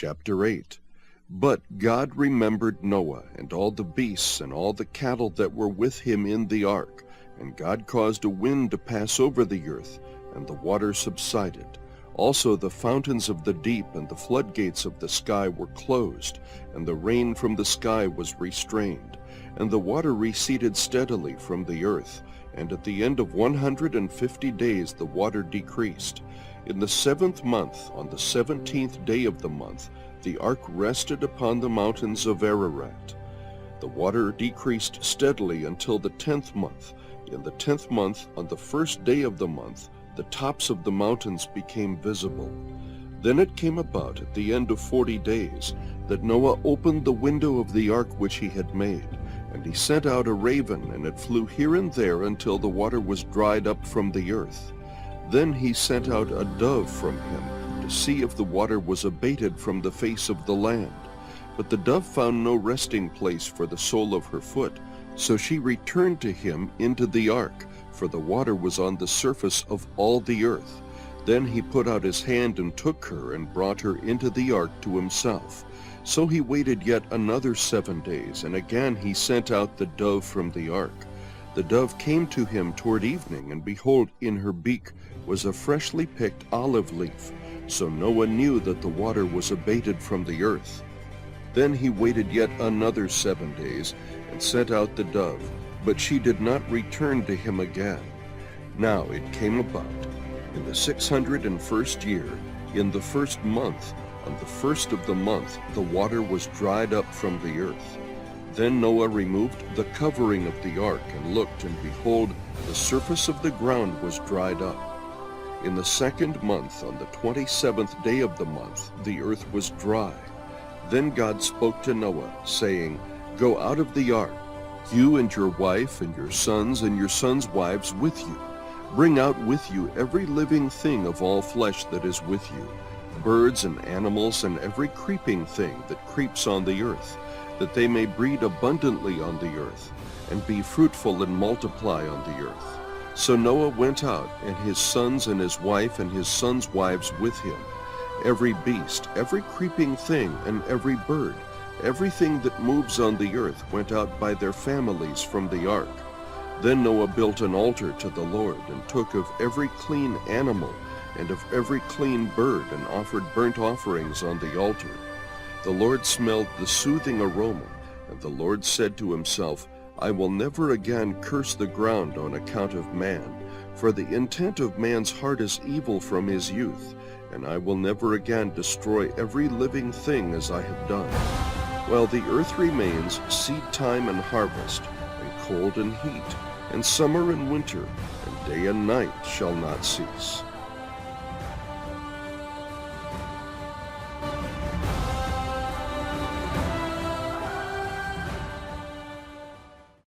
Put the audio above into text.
Chapter 8. But God remembered Noah and all the beasts and all the cattle that were with him in the ark. And God caused a wind to pass over the earth, and the water subsided. Also the fountains of the deep and the floodgates of the sky were closed, and the rain from the sky was restrained. And the water receded steadily from the earth, and at the end of 150 days the water decreased. In the 7th month, on the 17th day of the month, the ark rested upon the mountains of Ararat. The water decreased steadily until the 10th month. In the 10th month, on the 1st day of the month, the tops of the mountains became visible. Then it came about at the end of 40 days that Noah opened the window of the ark which he had made, and he sent out a raven, and it flew here and there until the water was dried up from the earth. Then he sent out a dove from him to see if the water was abated from the face of the land. But the dove found no resting place for the sole of her foot, so she returned to him into the ark, for the water was on the surface of all the earth. Then he put out his hand and took her and brought her into the ark to himself. So he waited yet another 7 days, and again he sent out the dove from the ark. The dove came to him toward evening, and behold, in her beak was a freshly picked olive leaf. So Noah knew that the water was abated from the earth. Then he waited yet another 7 days, and sent out the dove, but she did not return to him again. Now it came about, in the 601st year, in the 1st month, on the 1st of the month, the water was dried up from the earth. Then Noah removed the covering of the ark, and looked, and behold, the surface of the ground was dried up. In the 2nd month, on the 27th day of the month, the earth was dry. Then God spoke to Noah, saying, Go out of the ark, you and your wife and your sons and your sons' wives with you. Bring out with you every living thing of all flesh that is with you, birds and animals and every creeping thing that creeps on the earth, that they may breed abundantly on the earth, and be fruitful and multiply on the earth. So Noah went out, and his sons and his wife and his sons' wives with him. Every beast, every creeping thing, and every bird, everything that moves on the earth went out by their families from the ark. Then Noah built an altar to the Lord, and took of every clean animal and of every clean bird, and offered burnt offerings on the altar. The Lord smelled the soothing aroma, and the Lord said to himself, I will never again curse the ground on account of man, for the intent of man's heart is evil from his youth, and I will never again destroy every living thing as I have done. While the earth remains, seed time and harvest, and cold and heat, and summer and winter, and day and night shall not cease.